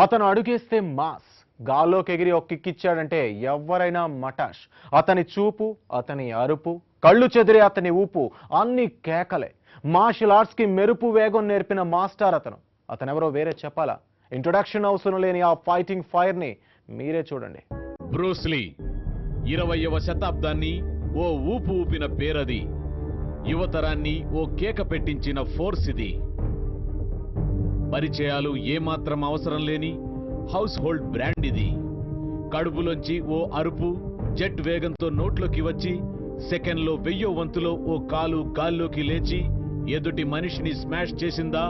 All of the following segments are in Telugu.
అతను అడుగేస్తే మాస్, గాల్లోకి ఎగిరి ఒక కిక్కిచ్చాడంటే ఎవరైనా మటాష్. అతని చూపు, అతని అరుపు, కళ్ళు చెదిరే అతని ఊపు అన్ని కేకలే. మార్షల్ ఆర్ట్స్ కి మెరుపు వేగం నేర్పిన మాస్టర్ అతనెవరో వేరే చెప్పాలా? ఇంట్రొడక్షన్ అవసరం లేని ఆ ఫైటింగ్ ఫైర్ ని మీరే చూడండి. బ్రూస్ లీ 20వ శతాబ్దాన్ని ఓ ఊపు ఊపిన పేరది. యువతరాన్ని ఓ కేక పెట్టించిన ఫోర్స్ ఇది. పరిచయాలు ఏమాత్రం అవసరం లేని హౌస్ హోల్డ్ బ్రాండ్ ఇది. కడుపులోంచి ఓ అరుపు జెట్ వేగంతో నోట్లోకి వచ్చి సెకండ్లో 1000వ వంతులో ఓ కాలు గాల్లోకి లేచి ఎదుటి మనిషిని స్మాష్ చేసిందా,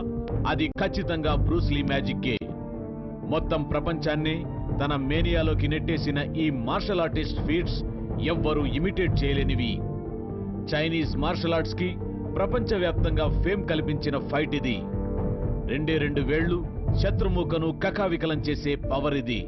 అది ఖచ్చితంగా బ్రూస్ లీ మ్యాజిక్కే. మొత్తం ప్రపంచాన్నే తన మేనియాలోకి నెట్టేసిన ఈ మార్షల్ ఆర్టిస్ట్ ఫీట్స్ ఎవ్వరూ ఇమిటేట్ చేయలేనివి. చైనీస్ మార్షల్ ఆర్ట్స్ కి ప్రపంచవ్యాప్తంగా ఫేమ్ కల్పించిన ఫైట్ ఇది. 2 వేళ్లు శత్రుముఖను కకావికలం చేసే పవర్ ఇది.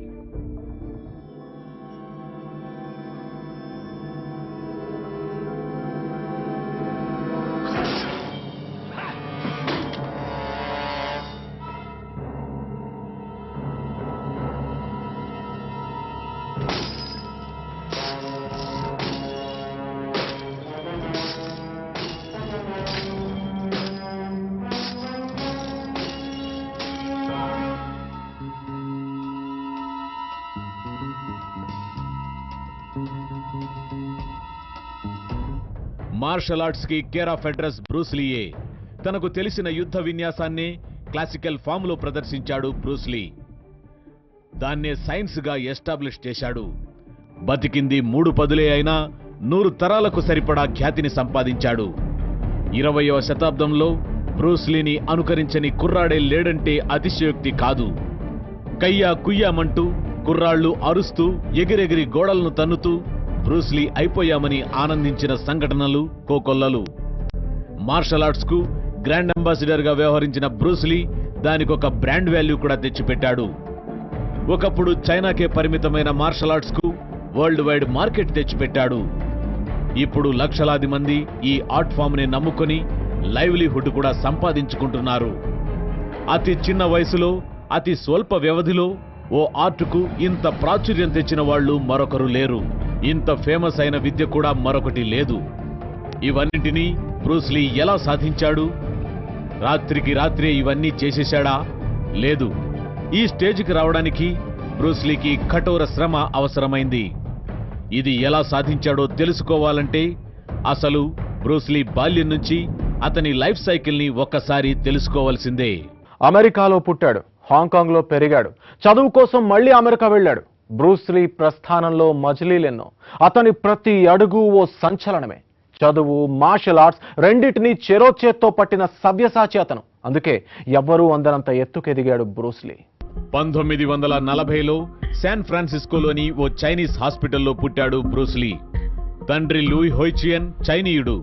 మార్షల్ ఆర్ట్స్ కి కేర్ ఆఫ్ అడ్రస్ బ్రూస్ లీయే. తనకు తెలిసిన యుద్ధ విన్యాసాన్ని క్లాసికల్ ఫామ్ లో ప్రదర్శించాడు బ్రూస్ లీ. దాన్నే సైన్స్ గా ఎస్టాబ్లిష్ చేశాడు. బతికింది 3 పదులే అయినా 100 తరాలకు సరిపడా ఖ్యాతిని సంపాదించాడు. 20వ శతాబ్దంలో బ్రూస్ లీని అనుకరించని కుర్రాడే లేడంటే అతిశయోక్తి కాదు. కయ్యా కుయ్యామంటూ కుర్రాళ్లు అరుస్తూ ఎగిరెగిరి గోడలను తన్నుతూ బ్రూస్ లీ అయిపోయామని ఆనందించిన సంఘటనలు కోకొల్లలు. మార్షల్ ఆర్ట్స్ కు గ్రాండ్ అంబాసిడర్ గా వ్యవహరించిన బ్రూస్ లీ దానికొక బ్రాండ్ వాల్యూ కూడా తెచ్చిపెట్టాడు. ఒకప్పుడు చైనాకే పరిమితమైన మార్షల్ ఆర్ట్స్ కు వరల్డ్ వైడ్ మార్కెట్ తెచ్చిపెట్టాడు. ఇప్పుడు లక్షలాది మంది ఈ ఆర్ట్ ఫామ్ ని నమ్ముకొని లైవ్లీహుడ్ కూడా సంపాదించుకుంటున్నారు. అతి చిన్న వయసులో అతి స్వల్ప వ్యవధిలో ఓ ఆర్టుకు ఇంత ప్రాచుర్యం తెచ్చిన వాళ్లు మరొకరు లేరు. ఇంత ఫేమస్ అయిన విద్య కూడా మరొకటి లేదు. ఇవన్నింటినీ బ్రూస్ లీ ఎలా సాధించాడు? రాత్రికి రాత్రే ఇవన్నీ చేసేశాడా? లేదు. ఈ స్టేజ్కి రావడానికి బ్రూస్ లీకి కఠోర శ్రమ అవసరమైంది. ఇది ఎలా సాధించాడో తెలుసుకోవాలంటే అసలు బ్రూస్ లీ బాల్యం నుంచి అతని లైఫ్ సైకిల్ ని ఒక్కసారి తెలుసుకోవాల్సిందే. అమెరికాలో పుట్టాడు, హాంకాంగ్ లో పెరిగాడు, చదువు కోసం మళ్లీ అమెరికా వెళ్ళాడు. బ్రూస్ లీ ప్రస్థానంలో మజిలీలెన్నో. అతని ప్రతి అడుగు ఓ సంచలనమే. చదువు, మార్షల్ ఆర్ట్స్ రెండింటినీ చెరోచేత్తో పట్టిన సవ్యసాచి అతను. అందుకే ఎవ్వరూ అందరంత ఎత్తుకెదిగాడు బ్రూస్ లీ. 1940లో శాన్ ఫ్రాన్సిస్కోలోని ఓ చైనీస్ హాస్పిటల్లో పుట్టాడు బ్రూస్ లీ. తండ్రి లూయి హోయిచియన్ చైనీయుడు,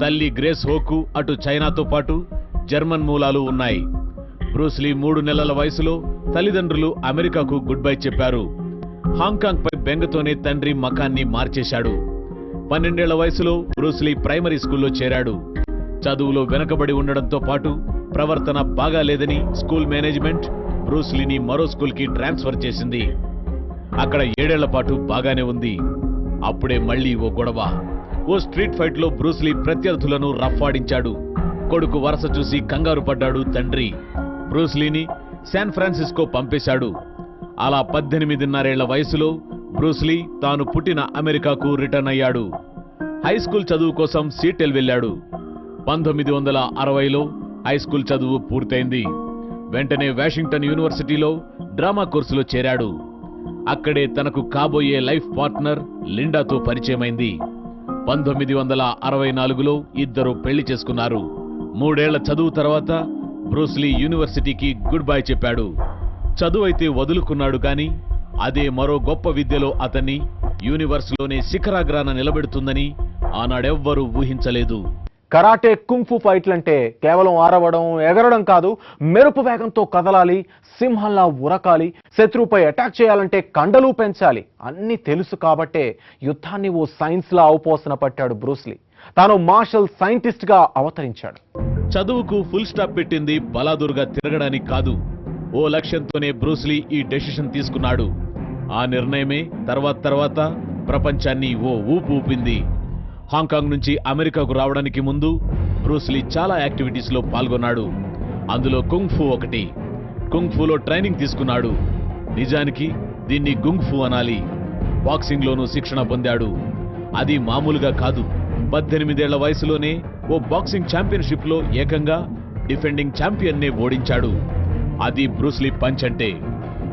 తల్లి గ్రేస్ హోకు అటు చైనాతో పాటు జర్మన్ మూలాలు ఉన్నాయి. బ్రూస్ లీ 3 నెలల వయసులో తల్లిదండ్రులు అమెరికాకు గుడ్ బై చెప్పారు. హాంకాంగ్ పై బెంగతోనే తండ్రి మకాన్ని మార్చేశాడు. 12 ఏళ్ల వయసులో బ్రూస్ లీ ప్రైమరీ స్కూల్లో చేరాడు. చదువులో వెనకబడి ఉండడంతో పాటు ప్రవర్తన బాగాలేదని స్కూల్ మేనేజ్మెంట్ బ్రూస్ లీని మరో స్కూల్కి ట్రాన్స్ఫర్ చేసింది. అక్కడ 7 ఏళ్ల పాటు బాగానే ఉంది. అప్పుడే మళ్లీ ఓ గొడవ. ఓ స్ట్రీట్ ఫైట్ లో బ్రూస్ లీ ప్రత్యర్థులను రఫ్ఫాడించాడు. కొడుకు వరస చూసి కంగారు పడ్డాడు తండ్రి. బ్రూస్ లీని శాన్ ఫ్రాన్సిస్కో పంపేశాడు. అలా 18.5 వయసులో బ్రూస్ లీ తాను పుట్టిన అమెరికాకు రిటర్న్ అయ్యాడు. హైస్కూల్ చదువు కోసం సీటెల్ వెళ్లాడు. 1960లో హైస్కూల్ చదువు పూర్తయింది. వెంటనే వాషింగ్టన్ యూనివర్సిటీలో డ్రామా కోర్సులో చేరాడు. అక్కడే తనకు కాబోయే లైఫ్ పార్ట్నర్ లిండాతో పరిచయమైంది. 1964లో ఇద్దరు పెళ్లి చేసుకున్నారు. 3 ఏళ్ల చదువు తర్వాత బ్రూస్ లీ యూనివర్సిటీకి గుడ్ బై చెప్పాడు. చదువైతే వదులుకున్నాడు గాని అదే మరో గొప్ప విద్యలో అతన్ని యూనివర్స్లోనే శిఖరాగ్రాన నిలబెడుతుందని ఆనాడెవ్వరూ ఊహించలేదు. కరాటే, కుంఫు ఫైట్లంటే కేవలం ఆరవడం, ఎగరడం కాదు, మెరుపు వేగంతో కదలాలి, సింహంలా ఉరకాలి, శత్రువుపై అటాక్ చేయాలంటే కండలు పెంచాలి అన్నీ తెలుసు కాబట్టే యుద్ధాన్ని ఓ సైన్స్లా అవపోసన పట్టాడు బ్రూస్ లీ. తాను మార్షల్ సైంటిస్ట్ గా అవతరించాడు. చదువుకు ఫుల్ స్టాప్ పెట్టింది బలాదుర్గా తిరగడానికి కాదు, ఓ లక్ష్యంతోనే బ్రూస్లీ ఈ డెసిషన్ తీసుకున్నాడు. ఆ నిర్ణయమే తర్వాత ప్రపంచాన్ని ఓ ఊపు ఊపింది. హాంకాంగ్ నుంచి అమెరికాకు రావడానికి ముందు బ్రూస్లీ చాలా యాక్టివిటీస్లో పాల్గొన్నాడు. అందులో కుంగ్-ఫూ ఒకటి. కుంగ్-ఫూలో ట్రైనింగ్ తీసుకున్నాడు. నిజానికి దీన్ని గుంగ్-ఫూ అనాలి. బాక్సింగ్లోనూ శిక్షణ పొందాడు. అది మామూలుగా కాదు. 18 ఏళ్ల వయసులోనే ఓ బాక్సింగ్ ఛాంపియన్షిప్లో ఏకంగా డిఫెండింగ్ ఛాంపియన్నే ఓడించాడు. అది బ్రూస్లీ పంచ్ అంటే.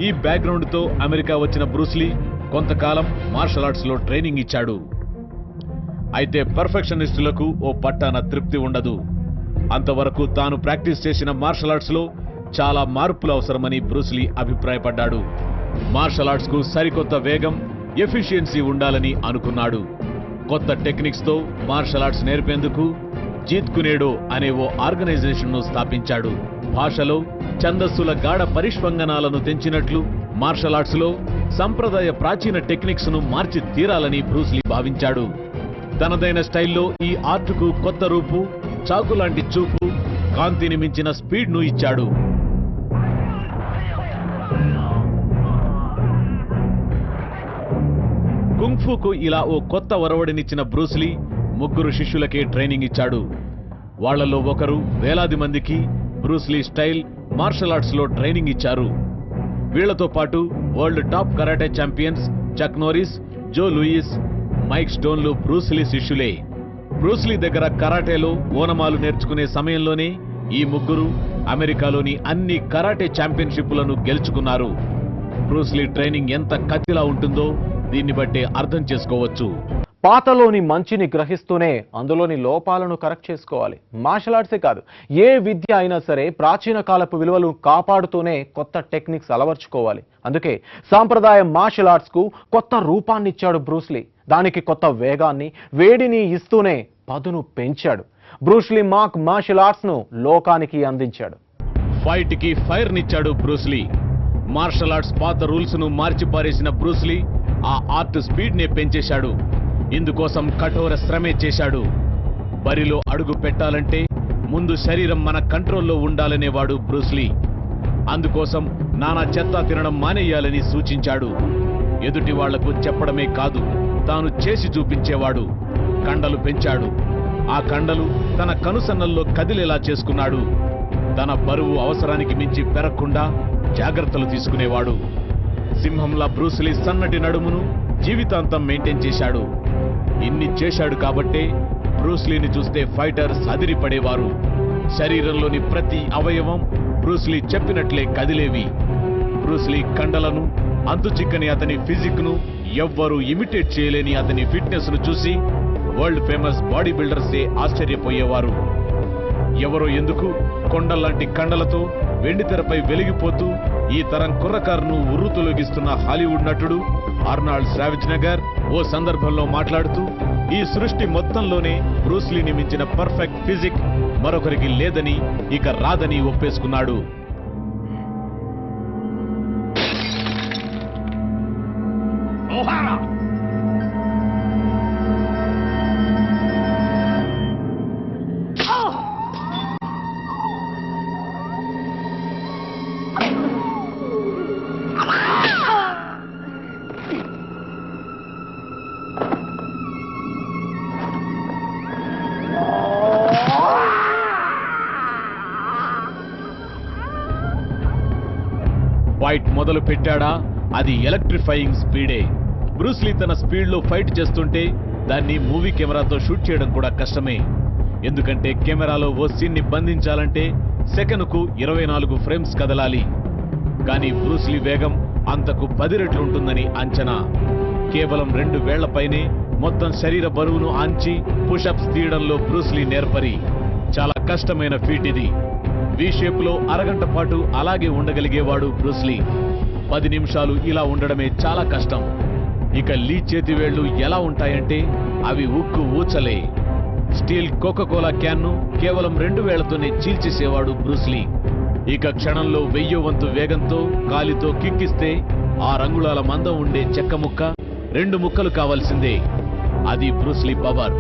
ఈ బ్యాక్గ్రౌండ్తో అమెరికా వచ్చిన బ్రూస్లీ కొంతకాలం మార్షల్ ఆర్ట్స్లో ట్రైనింగ్ ఇచ్చాడు. అయితే పర్ఫెక్షనిస్టులకు ఓ పట్టాన తృప్తి ఉండదు. అంతవరకు తాను ప్రాక్టీస్ చేసిన మార్షల్ ఆర్ట్స్లో చాలా మార్పులు అవసరమని బ్రూస్లీ అభిప్రాయపడ్డాడు. మార్షల్ ఆర్ట్స్కు సరికొత్త వేగం, ఎఫిషియన్సీ ఉండాలని అనుకున్నాడు. కొత్త టెక్నిక్స్తో మార్షల్ ఆర్ట్స్ నేర్పేందుకు జీత్ కునేడో అనే ఓ ఆర్గనైజేషన్ను స్థాపించాడు. భాషలో ఛందస్సుల గాఢ పరిష్వంగనాలను తెంచినట్లు మార్షల్ ఆర్ట్స్లో సంప్రదాయ ప్రాచీన టెక్నిక్స్ ను మార్చి తీరాలని బ్రూస్లీ భావించాడు. తనదైన స్టైల్లో ఈ ఆర్టుకు కొత్త రూపు, చాకులాంటి చూపు, కాంతిని మించిన స్పీడ్ను ఇచ్చాడు. కుంగ్-ఫూకు ఇలా ఓ కొత్త ఒరవడినిచ్చిన బ్రూస్లీ 3 శిష్యులకే ట్రైనింగ్ ఇచ్చాడు. వాళ్లలో ఒకరు వేలాది మందికి బ్రూస్లీ స్టైల్ మార్షల్ ఆర్ట్స్లో ట్రైనింగ్ ఇచ్చారు. వీళ్లతో పాటు వరల్డ్ టాప్ కరాటే ఛాంపియన్స్ చక్ నోరిస్, జో లూయిస్, మైక్ స్టోన్లు బ్రూస్లీ శిష్యులే. బ్రూస్లీ దగ్గర కరాటేలో ఓనమాలు నేర్చుకునే సమయంలోనే ఈ 3 అమెరికాలోని అన్ని కరాటే ఛాంపియన్షిప్లను గెలుచుకున్నారు. బ్రూస్లీ ట్రైనింగ్ ఎంత కత్తిలా ఉంటుందో దీన్ని బట్టే అర్థం చేసుకోవచ్చు. పాతలోని మంచిని గ్రహిస్తూనే అందులోని లోపాలను కరెక్ట్ చేసుకోవాలి. మార్షల్ ఆర్ట్సే కాదు, ఏ విద్య అయినా సరే ప్రాచీన కాలపు విలువలు కాపాడుతూనే కొత్త టెక్నిక్స్ అలవర్చుకోవాలి. అందుకే సాంప్రదాయ మార్షల్ ఆర్ట్స్ కు కొత్త రూపాన్ని ఇచ్చాడు బ్రూస్లీ. దానికి కొత్త వేగాన్ని, వేడిని ఇస్తూనే పదును పెంచాడు. బ్రూస్లీ మాక్ మార్షల్ ఆర్ట్స్ ను లోకానికి అందించాడు. ఫైట్ కి ఫైర్ నిచ్చాడు బ్రూస్లీ. మార్షల్ ఆర్ట్స్ పాత రూల్స్ ను మార్చి పారేసిన బ్రూస్లీ ఆ ఆర్ట్ స్పీడ్ నే పెంచేశాడు. ఇందుకోసం కఠోర శ్రమే చేశాడు. బరిలో అడుగు పెట్టాలంటే ముందు శరీరం మన కంట్రోల్లో ఉండాలనేవాడు బ్రూస్లీ. అందుకోసం నానా చెత్త తినడం మానేయాలని సూచించాడు. ఎదుటి వాళ్లకు చెప్పడమే కాదు, తాను చేసి చూపించేవాడు. కండలు పెంచాడు. ఆ కండలు తన కనుసన్నల్లో కదిలేలా చేసుకున్నాడు. తన బరువు అవసరానికి మించి పెరగకుండా జాగ్రత్తలు తీసుకునేవాడు. సింహంలా బ్రూస్లీ సన్నటి నడుమును జీవితాంతం మెయింటైన్ చేశాడు. ఇన్ని చేశాడు కాబట్టే బ్రూస్లీని చూస్తే ఫైటర్స్ అదిరిపడేవారు. శరీరంలోని ప్రతి అవయవం బ్రూస్లీ చెప్పినట్లే కదిలేవి. బ్రూస్లీ కండలను, అంతుచిక్కని అతని ఫిజిక్ ను ఎవ్వరూ ఇమిటేట్ చేయలేని అతని ఫిట్నెస్ ను చూసి వరల్డ్ ఫేమస్ బాడీ బిల్డర్సే ఆశ్చర్యపోయేవారు. ఎవరో ఎందుకు కొండల్లాంటి కండలతో వెండితెరపై వెలిగిపోతూ ఈ తరం కుర్రకారును ఉర్రుతొలగిస్తున్న హాలీవుడ్ నటుడు ఆర్నాల్డ్ శ్వార్జ్నెగ్గర్ ఓ సందర్భంలో మాట్లాడుతూ ఈ సృష్టి మొత్తంలోనే బ్రూస్లీని మించిన పర్ఫెక్ట్ ఫిజిక్ మరొకరికి లేదని, ఇక రాదని ఒప్పేసుకున్నాడు. ఫైట్ మొదలు పెట్టాడా అది ఎలక్ట్రిఫైయింగ్ స్పీడే. బ్రూస్లీ తన స్పీడ్లో ఫైట్ చేస్తుంటే దాన్ని మూవీ కెమెరాతో షూట్ చేయడం కూడా కష్టమే. ఎందుకంటే కెమెరాలో ఓ సీన్ని బంధించాలంటే సెకనుకు 24 ఫ్రేమ్స్ కదలాలి. కానీ బ్రూస్లీ వేగం అంతకు 10 రెట్లు ఉంటుందని అంచనా. కేవలం 2 వేళ్లపైనే మొత్తం శరీర బరువును ఆంచి పుషప్స్ తీయడంలో బ్రూస్లీ నేర్పరి. చాలా కష్టమైన ఫీట్ ఇది. వి షేప్ లో అరగంట పాటు అలాగే ఉండగలిగేవాడు బ్రూస్లీ. 10 నిమిషాలు ఇలా ఉండడమే చాలా కష్టం. ఇక లీ చేతివేళ్లు ఎలా ఉంటాయంటే అవి ఉక్కు ఊచలే. స్టీల్ కోకాకోలా క్యాన్ను కేవలం 2 వేళ్లతోనే చీల్చేసేవాడు బ్రూస్లీ. ఇక క్షణంలో 1000 వంతు వేగంతో కాలితో కిక్కిస్తే 6 అంగుళాల మందం ఉండే చెక్క ముక్క 2 ముక్కలు కావాల్సిందే. అది బ్రూస్లీ పవర్.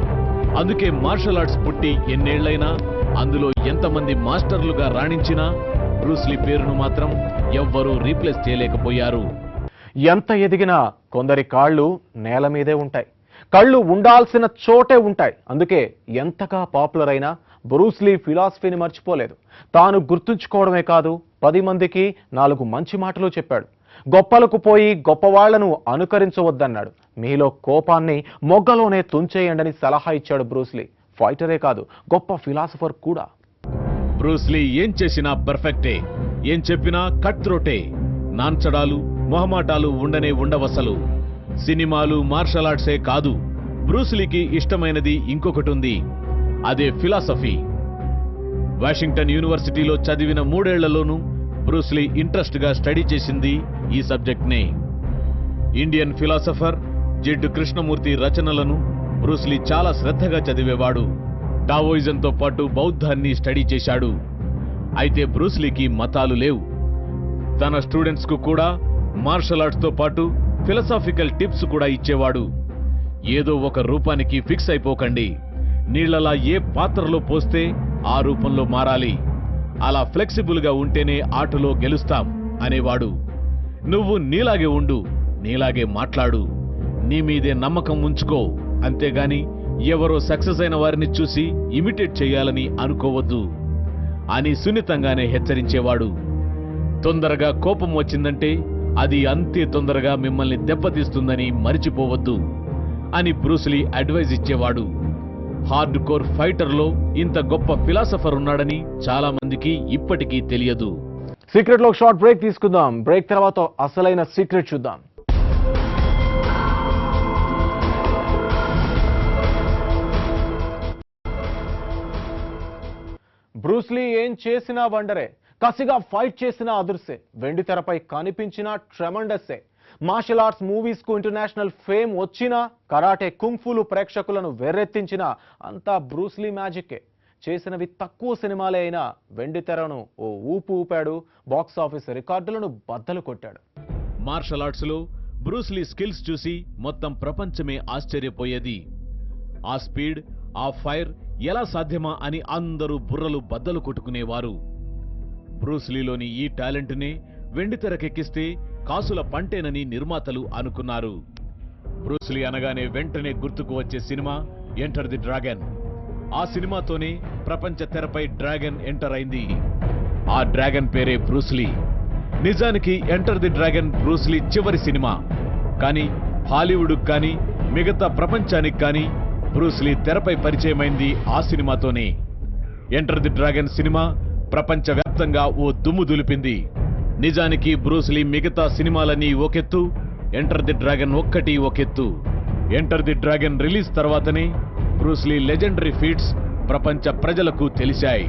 అందుకే మార్షల్ ఆర్ట్స్ పుట్టి ఎన్నేళ్లైనా అందులో ఎంతమంది మాస్టర్లుగా రాణించినా బ్రూస్లీ పేరును మాత్రం ఎవ్వరూ రీప్లేస్ చేయలేకపోయారు. ఎంత ఎదిగినా కొందరి కాళ్ళు నేల మీదే ఉంటాయి, కళ్ళు ఉండాల్సిన చోటే ఉంటాయి. అందుకే ఎంతగా పాపులర్ అయినా బ్రూస్లీ ఫిలాసఫీని మర్చిపోలేదు. తాను గుర్తుంచుకోవడమే కాదు, 10 మందికి 4 మంచి మాటలు చెప్పాడు. గొప్పలకు పోయి గొప్పవాళ్లను అనుకరించవద్దన్నాడు. మీలో కోపాన్ని మొగ్గలోనే తుంచేయండని సలహా ఇచ్చాడు బ్రూస్లీ. ఫైటరే కాదు, గొప్ప ఫిలాసఫర్ కూడా. బ్రూస్లీ ఏం చేసినా పర్ఫెక్టే, ఏం చెప్పినా కట్ త్రోటే. నాంచడాలు మొహమాటాలు ఉండవసలు. సినిమాలు మార్షల్ ఆర్ట్సే కాదు, బ్రూస్లీకి ఇష్టమైనది ఇంకొకటి ఉంది. అదే ఫిలాసఫీ. వాషింగ్టన్ యూనివర్సిటీలో చదివిన 3 ఏళ్లలోనూ బ్రూస్లీ ఇంట్రెస్ట్గా స్టడీ చేసింది ఈ సబ్జెక్ట్నే. ఇండియన్ ఫిలాసఫర్ జిడ్డు కృష్ణమూర్తి రచనలను బ్రూస్లీ చాలా శ్రద్ధగా చదివేవాడు. టావోయిజంతో పాటు బౌద్ధాన్ని స్టడీ చేశాడు. అయితే బ్రూస్లీకి మతాలు లేవు. తన స్టూడెంట్స్కు కూడా మార్షల్ ఆర్ట్స్తో పాటు ఫిలసాఫికల్ టిప్స్ కూడా ఇచ్చేవాడు. ఏదో ఒక రూపానికి ఫిక్స్ అయిపోకండి, నీళ్లలా ఏ పాత్రలో పోస్తే ఆ రూపంలో మారాలి, అలా ఫ్లెక్సిబుల్గా ఉంటేనే ఆటలో గెలుస్తాం అనేవాడు. నువ్వు నీలాగే ఉండు, నీలాగే మాట్లాడు, నీ మీదే నమ్మకం ఉంచుకో, అంతేగాని ఎవరో సక్సెస్ అయిన వారిని చూసి ఇమిటేట్ చేయాలని అనుకోవద్దు అని సున్నితంగానే హెచ్చరించేవాడు. తొందరగా కోపం వచ్చిందంటే అది అంతే తొందరగా మిమ్మల్ని దెబ్బతీస్తుందని మరిచిపోవద్దు అని బ్రూస్లీ అడ్వైజ్ ఇచ్చేవాడు. హార్డ్ కోర్ ఫైటర్లో ఇంత గొప్ప ఫిలాసఫర్ ఉన్నాడని చాలా మందికి ఇప్పటికీ తెలియదు. సీక్రెట్ లో షార్ట్ బ్రేక్ తీసుకుందాం. బ్రేక్ తర్వాత అసలైన సీక్రెట్ చూద్దాం. బ్రూస్లీ ఏం చేసినా వండరే, కసిగా ఫైట్ చేసినా అదుర్సే, వెండి తెరపై కనిపించినా ట్రెమండస్సే. మార్షల్ ఆర్ట్స్ మూవీస్ కు ఇంటర్నేషనల్ ఫేమ్ వచ్చినా, కరాటే కుంఫులు ప్రేక్షకులను వెర్రెత్తించినా అంతా బ్రూస్లీ మ్యాజిక్కే. చేసినవి తక్కువ సినిమాలే అయినా వెండి తెరను ఓ ఊపు ఊపాడు, బాక్స్ ఆఫీస్ రికార్డులను బద్దలు కొట్టాడు. మార్షల్ ఆర్ట్స్ లో బ్రూస్లీ స్కిల్స్ చూసి మొత్తం ప్రపంచమే ఆశ్చర్యపోయేది. ఆ స్పీడ్, ఆ ఫైర్ ఎలా సాధ్యమా అని అందరూ బుర్రలు బద్దలు కొట్టుకునేవారు. బ్రూస్లీలోని ఈ టాలెంట్నే వెండి తెరకెక్కిస్తే కాసుల పంటేనని నిర్మాతలు అనుకున్నారు. బ్రూస్లీ అనగానే వెంటనే గుర్తుకు వచ్చే సినిమా ఎంటర్ ది డ్రాగన్. ఆ సినిమాతోనే ప్రపంచ తెరపై డ్రాగన్ ఎంటర్ అయింది. ఆ డ్రాగన్ పేరే బ్రూస్లీ. నిజానికి ఎంటర్ ది డ్రాగన్ బ్రూస్లీ చివరి సినిమా. కానీ హాలీవుడ్కు కానీ మిగతా ప్రపంచానికి కానీ బ్రూస్లీ తెరపై పరిచయమైంది ఆ సినిమాతోనే. ఎంటర్ ది డ్రాగన్ సినిమా ప్రపంచవ్యాప్తంగా ఓ దుమ్ము దులిపింది. నిజానికి బ్రూస్లీ మిగతా సినిమాలన్నీ ఒకెత్తు, ఎంటర్ ది డ్రాగన్ ఒక్కటి ఒకెత్తు. ఎంటర్ ది డ్రాగన్ రిలీజ్ తర్వాతనే బ్రూస్లీ లెజెండరీ ఫీట్స్ ప్రపంచ ప్రజలకు తెలిశాయి.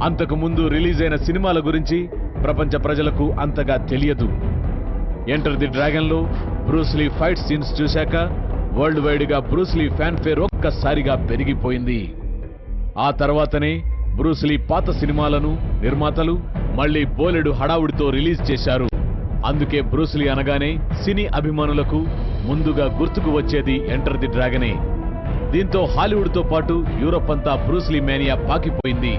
అంతకు ముందు రిలీజ్ అయిన సినిమాల గురించి ప్రపంచ ప్రజలకు అంతగా తెలియదు. ఎంటర్ ది డ్రాగన్ లో బ్రూస్లీ ఫైట్ సీన్స్ చూశాక వరల్డ్ వైడ్ గా బ్రూస్లీ ఫ్యాన్ ఫేర్ ఒక్కసారిగా పెరిగిపోయింది. ఆ తర్వాతనే బ్రూస్లీ పాత సినిమాలను నిర్మాతలు మళ్లీ బోలెడు హడావుడితో రిలీజ్ చేశారు. అందుకే బ్రూస్లీ అనగానే సినీ అభిమానులకు ముందుగా గుర్తుకు వచ్చేది ఎంటర్ ది డ్రాగనే. దీంతో హాలీవుడ్తో పాటు యూరప్ అంతా బ్రూస్లీ మేనియా పాకిపోయింది.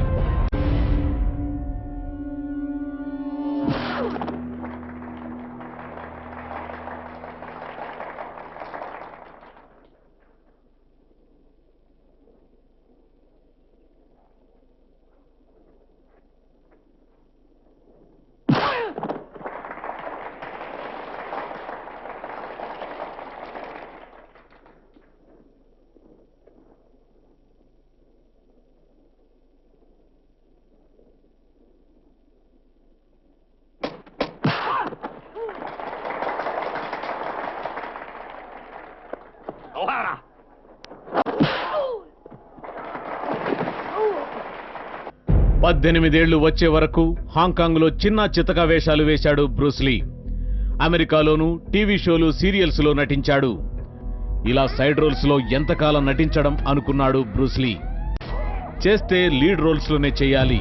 పద్దెనిమిదేళ్లు వచ్చే వరకు హాంకాంగ్లో చిన్న చితక వేషాలు వేశాడు బ్రూస్లీ. అమెరికాలోనూ టీవీ షోలు, సీరియల్స్లో నటించాడు. ఇలా సైడ్ రోల్స్లో ఎంతకాలం నటించడం అనుకున్నాడు బ్రూస్లీ. చేస్తే లీడ్ రోల్స్లోనే చేయాలి,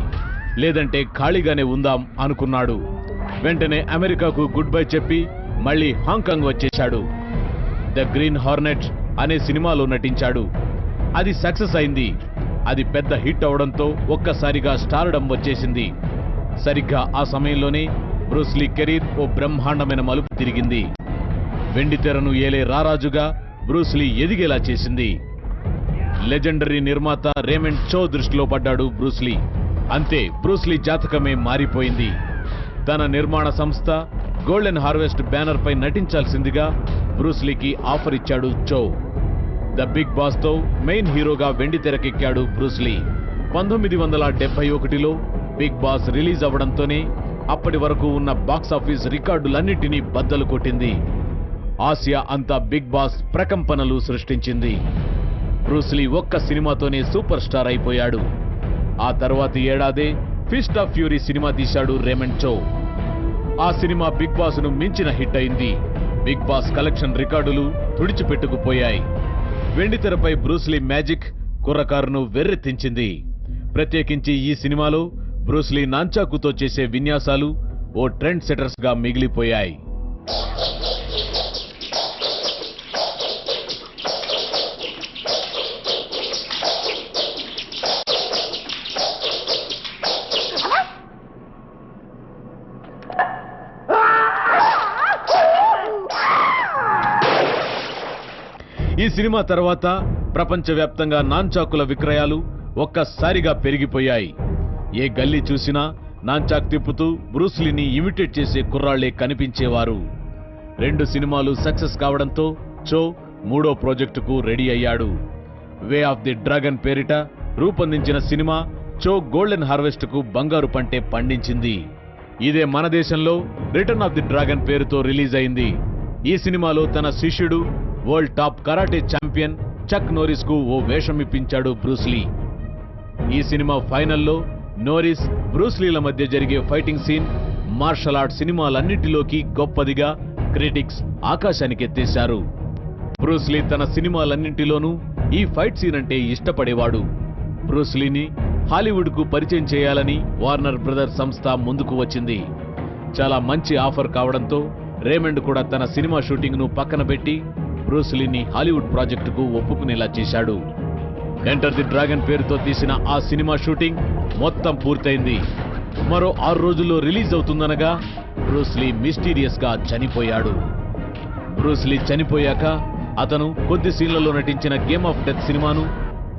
లేదంటే ఖాళీగానే ఉందాం అనుకున్నాడు. వెంటనే అమెరికాకు గుడ్ బై చెప్పి మళ్లీ హాంకాంగ్ వచ్చేశాడు. ద గ్రీన్ హార్నెట్ అనే సినిమాలో నటించాడు. అది సక్సెస్ అయింది. అది పెద్ద హిట్ అవడంతో ఒక్కసారిగా స్టార్డమ్ వచ్చేసింది. సరిగ్గా ఆ సమయంలోనే బ్రూస్లీ కెరీర్ ఓ బ్రహ్మాండమైన మలుపు తిరిగింది. వెండితెరను ఏలే రారాజుగా బ్రూస్లీ ఎదిగేలా చేసింది. లెజెండరీ నిర్మాత రేమండ్ చో దృష్టిలో పడ్డాడు బ్రూస్లీ. అంతే, బ్రూస్లీ జాతకమే మారిపోయింది. తన నిర్మాణ సంస్థ గోల్డెన్ హార్వెస్ట్ బ్యానర్ పై నటించాల్సిందిగా బ్రూస్లీకి ఆఫర్ ఇచ్చాడు చో. ద బిగ్ బాస్ తో మెయిన్ హీరోగా వెండితెరకెక్కాడు బ్రూస్లీ. 1971లో బిగ్ బాస్ రిలీజ్ అవడంతోనే అప్పటి వరకు ఉన్న బాక్సాఫీస్ రికార్డులన్నింటినీ బద్దలు కొట్టింది. ఆసియా అంతా బిగ్ బాస్ ప్రకంపనలు సృష్టించింది. బ్రూస్లీ ఒక్క సినిమాతోనే సూపర్ స్టార్ అయిపోయాడు. ఆ తర్వాతి ఏడాదే ఫిస్ట్ ఆఫ్ ఫ్యూరీ సినిమా తీశాడు రేమండ్ చో. ఆ సినిమా బిగ్ బాస్ ను మించిన హిట్ అయింది. బిగ్ బాస్ కలెక్షన్ రికార్డులు తుడిచిపెట్టుకుపోయాయి. వెండితెరపై బ్రూస్లీ మ్యాజిక్ కుర్రకారును వెర్రెత్తించింది. ప్రత్యేకించి ఈ సినిమాలో బ్రూస్లీ నాంచాకుతో చేసే విన్యాసాలు ఓ ట్రెండ్ సెటర్స్ గా మిగిలిపోయాయి. ఈ సినిమా తర్వాత ప్రపంచవ్యాప్తంగా నాంచాకుల విక్రయాలు ఒక్కసారిగా పెరిగిపోయాయి. ఏ గల్లీ చూసినా నాంచాక్ తిప్పుతూ బ్రూస్లీని ఇమిటేట్ చేసే కుర్రాళ్లే కనిపించేవారు. 2 సినిమాలు సక్సెస్ కావడంతో చో 3వ ప్రాజెక్టుకు రెడీ అయ్యాడు. వే ఆఫ్ ది డ్రాగన్ పేరిట రూపొందించిన సినిమా చో గోల్డెన్ హార్వెస్ట్ కు బంగారు పంటే పండించింది. ఇదే మన దేశంలో రిటర్న్ ఆఫ్ ది డ్రాగన్ పేరుతో రిలీజ్ అయింది. ఈ సినిమాలో తన శిష్యుడు వరల్డ్ టాప్ కరాటే ఛాంపియన్ చక్ నోరిస్ కు ఓ వేషం ఇప్పించాడు బ్రూస్లీ. ఈ సినిమా ఫైనల్లో నోరిస్ బ్రూస్లీల మధ్య జరిగే ఫైటింగ్ సీన్ మార్షల్ ఆర్ట్ సినిమాలన్నింటిలోకి గొప్పదిగా క్రిటిక్స్ ఆకాశానికెత్తేశారు. బ్రూస్లీ తన సినిమాలన్నింటిలోనూ ఈ ఫైట్ సీన్ అంటే ఇష్టపడేవాడు. బ్రూస్లీని హాలీవుడ్ కు పరిచయం చేయాలని వార్నర్ బ్రదర్స్ సంస్థ ముందుకు వచ్చింది. చాలా మంచి ఆఫర్ కావడంతో రేమండ్ కూడా తన సినిమా షూటింగ్ ను పక్కన పెట్టి బ్రూస్లీని హాలీవుడ్ ప్రాజెక్టుకు ఒప్పుకునేలా చేశాడు. ఎంటర్ ది డ్రాగన్ పేరుతో తీసిన ఆ సినిమా షూటింగ్ మొత్తం పూర్తయింది. మరో 6 రోజుల్లో రిలీజ్ అవుతుందనగా బ్రూస్లీ మిస్టీరియస్ గా చనిపోయాడు. బ్రూస్లీ చనిపోయాక అతను కొద్ది సీన్లలో నటించిన గేమ్ ఆఫ్ డెత్ సినిమాను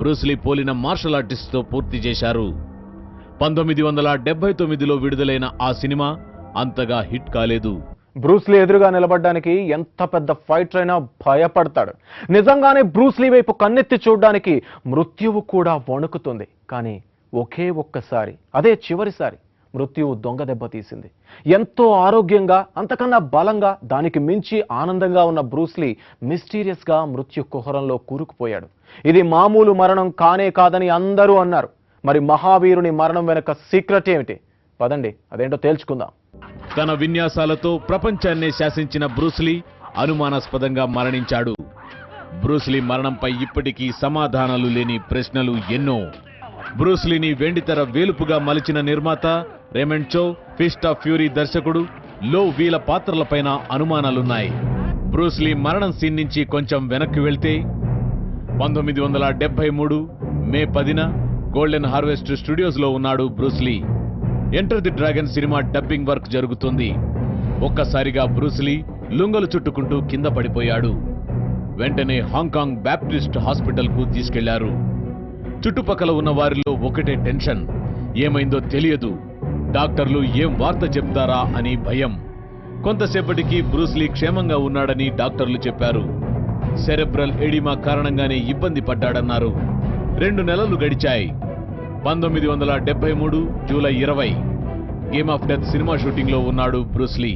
బ్రూస్లీ పోలిన మార్షల్ ఆర్టిస్ట్ తో పూర్తి చేశారు. 1979లో విడుదలైన ఆ సినిమా అంతగా హిట్ కాలేదు. బ్రూస్లీ ఎదురుగా నిలబడ్డానికి ఎంత పెద్ద ఫైటర్ అయినా భయపడతాడు. నిజంగానే బ్రూస్లీ వైపు కన్నెత్తి చూడ్డానికి మృత్యువు కూడా వణుకుతుంది. కానీ ఒకే ఒక్కసారి, అదే చివరిసారి మృత్యువు దొంగ దెబ్బ తీసింది. ఎంతో ఆరోగ్యంగా, అంతకన్నా బలంగా, దానికి మించి ఆనందంగా ఉన్న బ్రూస్లీ మిస్టీరియస్ గా మృత్యు కుహరంలో కూరుకుపోయాడు. ఇది మామూలు మరణం కానే కాదని అందరూ అన్నారు. మరి మహావీరుని మరణం వెనక సీక్రెట్ ఏమిటి? పదండి అదేంటో తేల్చుకుందాం. తన విన్యాసాలతో ప్రపంచాన్నే శాసించిన బ్రూస్లీ అనుమానాస్పదంగా మరణించాడు. బ్రూస్లీ మరణంపై ఇప్పటికీ సమాధానాలు లేని ప్రశ్నలు ఎన్నో. బ్రూస్లీని వెండితెర వేలుపుగా మలిచిన నిర్మాత రేమండ్ చో, ఫిస్ట్ ఆఫ్ ఫ్యూరీ దర్శకుడు లో వీల పాత్రలపైన అనుమానాలున్నాయి. బ్రూస్లీ మరణం సీన్ నుంచి కొంచెం వెనక్కి వెళ్తే 1973 మే 10న గోల్డెన్ హార్వెస్ట్ స్టూడియోస్ లో ఉన్నాడు Bruce Lee. Enter the dragon cinema dubbing work జరుగుతుంది. ఒక్కసారిగా బ్రూస్లీ లుంగలు చుట్టుకుంటూ కింద పడిపోయాడు. వెంటనే హాంకాంగ్ బ్యాప్టిస్ట్ హాస్పిటల్ కు తీసుకెళ్లారు. చుట్టుపక్కల ఉన్న వారిలో ఒకటే టెన్షన్. ఏమైందో తెలియదు, డాక్టర్లు ఏం వార్త చెప్తారా అని భయం. కొంతసేపటికి బ్రూస్లీ క్షేమంగా ఉన్నాడని డాక్టర్లు చెప్పారు. సెరెబ్రల్ ఎడిమా కారణంగానే ఇబ్బంది పడ్డాడన్నారు. 2 నెలలు గడిచాయి. 1973 July 20 game of death cinema shooting లో ఉన్నాడు బ్రూస్లీ.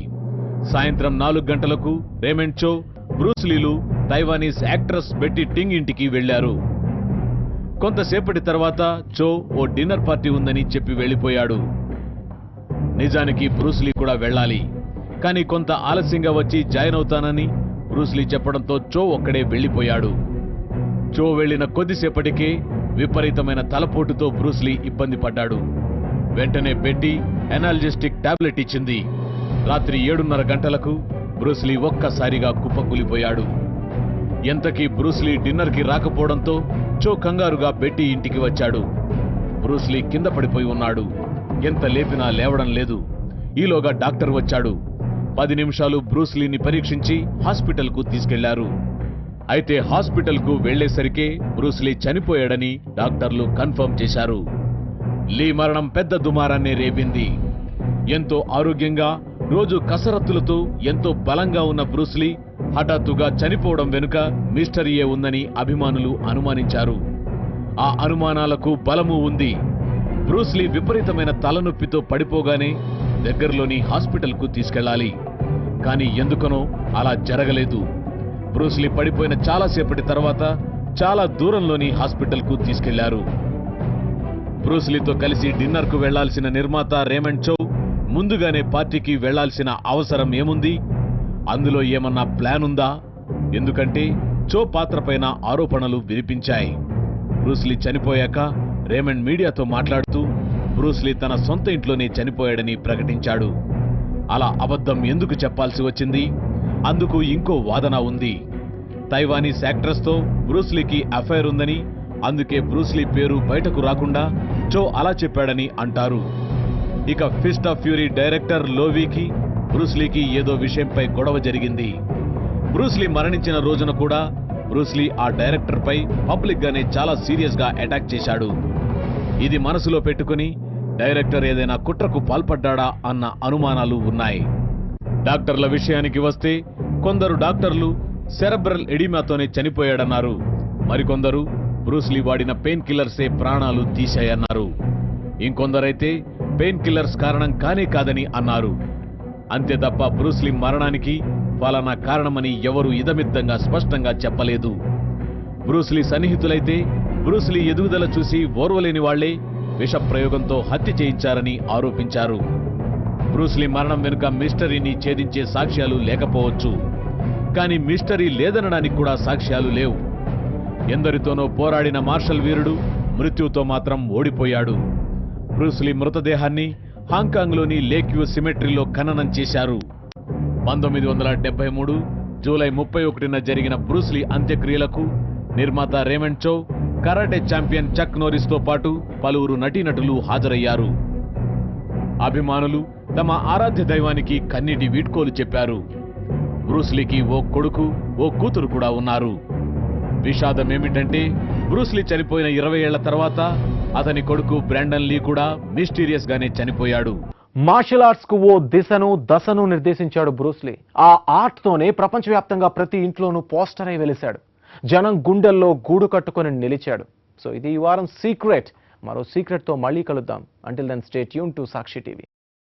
సాయంత్రం 4 గంటలకు రేమండ్ చో, బ్రూస్లీలు తైవానీస్ యాక్ట్రెస్ బెట్టి టింగ్ ఇంటికి వెళ్లారు. కొంతసేపటి తర్వాత చో ఓ డిన్నర్ పార్టీ ఉందని చెప్పి వెళ్లిపోయాడు. నిజానికి బ్రూస్లీ కూడా వెళ్ళాలి, కానీ కొంత ఆలస్యంగా వచ్చి జాయిన్ అవుతానని బ్రూస్లీ చెప్పడంతో చో ఒక్కడే వెళ్లిపోయాడు. చో వెళ్లిన కొద్దిసేపటికే విపరీతమైన తలపోటుతో బ్రూస్లీ ఇబ్బంది పడ్డాడు. వెంటనే బెట్టి ఎనాల్జెస్టిక్ టాబ్లెట్ ఇచ్చింది. రాత్రి 7:30 గంటలకు బ్రూస్లీ ఒక్కసారిగా కుప్పకూలిపోయాడు. ఎంతకీ బ్రూస్లీ డిన్నర్ కి రాకపోవడంతో చో కంగారుగా బెట్టి ఇంటికి వచ్చాడు. బ్రూస్లీ కింద పడిపోయి ఉన్నాడు. ఎంత లేపినా లేవడం లేదు. ఈలోగా డాక్టర్ వచ్చాడు. 10 నిమిషాలు బ్రూస్లీని పరీక్షించి హాస్పిటల్కు తీసుకెళ్లారు. అయితే హాస్పిటల్కు వెళ్లేసరికే బ్రూస్లీ చనిపోయాడని డాక్టర్లు కన్ఫర్మ్ చేశారు. లీ మరణం పెద్ద దుమారాన్ని రేపింది. ఎంతో ఆరోగ్యంగా, రోజు కసరత్తులతో ఎంతో బలంగా ఉన్న బ్రూస్లీ హఠాత్తుగా చనిపోవడం వెనుక మిస్టరీయే ఉందని అభిమానులు అనుమానించారు. ఆ అనుమానాలకు బలము ఉంది. బ్రూస్లీ విపరీతమైన తలనొప్పితో పడిపోగానే దగ్గరలోని హాస్పిటల్కు తీసుకెళ్లాలి. కానీ ఎందుకనో అలా జరగలేదు. బ్రూస్లీ పడిపోయిన చాలాసేపటి తర్వాత చాలా దూరంలోని హాస్పిటల్కు తీసుకెళ్లారు. బ్రూస్లీతో కలిసి డిన్నర్కు వెళ్లాల్సిన నిర్మాత రేమండ్ చౌ ముందుగానే పార్టీకి వెళ్లాల్సిన అవసరం ఏముంది? అందులో ఏమన్నా ప్లాన్ ఉందా? ఎందుకంటే చో పాత్రపైన ఆరోపణలు వినిపించాయి. బ్రూస్లీ చనిపోయాక రేమండ్ మీడియాతో మాట్లాడుతూ బ్రూస్లీ తన సొంత ఇంట్లోనే చనిపోయాడని ప్రకటించాడు. అలా అబద్ధం ఎందుకు చెప్పాల్సి వచ్చింది? అందుకు ఇంకో వాదన ఉంది. తైవానీస్ యాక్ట్రెస్తో బ్రూస్లీకి అఫైర్ ఉందని, అందుకే బ్రూస్లీ పేరు బయటకు రాకుండా చో అలా చెప్పాడని అంటారు. ఇక ఫిస్ట్ ఆఫ్ ఫ్యూరీ డైరెక్టర్ లోవీకి బ్రూస్లీకి ఏదో విషయంపై గొడవ జరిగింది. బ్రూస్లీ మరణించిన రోజున కూడా బ్రూస్లీ ఆ డైరెక్టర్పై పబ్లిక్ గానే చాలా సీరియస్ గా అటాక్ చేశాడు. ఇది మనసులో పెట్టుకుని డైరెక్టర్ ఏదైనా కుట్రకు పాల్పడ్డాడా అన్న అనుమానాలు ఉన్నాయి. డాక్టర్ల విషయానికి వస్తే కొందరు డాక్టర్లు సెరెబ్రల్ ఎడిమాతోనే చనిపోయాడన్నారు. మరికొందరు బ్రూస్లీ వాడిన పెయిన్ కిల్లర్సే ప్రాణాలు తీశాయన్నారు. ఇంకొందరైతే పెయిన్ కిల్లర్స్ కారణం కానే కాదని అన్నారు. అంతే తప్ప బ్రూస్లీ మరణానికి ఫలానా కారణమని ఎవరూ ఇదమిద్దంగా స్పష్టంగా చెప్పలేదు. బ్రూస్లీ సన్నిహితులైతే బ్రూస్లీ ఎదుగుదల చూసి ఓర్వలేని వాళ్లే విష ప్రయోగంతో హత్య చేయించారని ఆరోపించారు. బ్రూస్లీ మరణం వెనుక మిస్టరీని ఛేదించే సాక్ష్యాలు లేకపోవచ్చు. కానీ మిస్టరీ లేదనడానికి కూడా సాక్ష్యాలు లేవు. ఎందరితోనో పోరాడిన మార్షల్ వీరుడు మృత్యుతో మాత్రం ఓడిపోయాడు. బ్రూస్లీ మృతదేహాన్ని హాంకాంగ్లోని లేక్ వ్యూ సిమెట్రీలో ఖననం చేశారు. 1973 జూలై 31న జరిగిన బ్రూస్లీ అంత్యక్రియలకు నిర్మాత రేమండ్ చౌ, కరాటే ఛాంపియన్ చక్ నోరిస్తో పాటు పలువురు నటీనటులు హాజరయ్యారు. అభిమానులు తమ ఆరాధ్య దైవానికి కన్నీటి వీడ్కోలు చెప్పారు. బ్రూస్లీకి ఓ కొడుకు, ఓ కూతురు కూడా ఉన్నారు. విషాదమేమిటంటే బ్రూస్లీ చనిపోయిన 20 ఏళ్ల తర్వాత అతని కొడుకు బ్రాండన్ లీ కూడా మిస్టీరియస్ గానే చనిపోయాడు. మార్షల్ ఆర్ట్స్ కు ఓ దిశను దశను నిర్దేశించాడు బ్రూస్లీ. ఆ ఆర్ట్ తోనే ప్రపంచవ్యాప్తంగా ప్రతి ఇంట్లోనూ పోస్టర్ అయి వెలిశాడు. జనం గుండెల్లో గూడు కట్టుకొని నిలిచాడు. సో ఇది ఈ వారం సీక్రెట్. మరో సీక్రెట్ తో మళ్ళీ కలుద్దాం. Until then stay tune to Sakshi TV.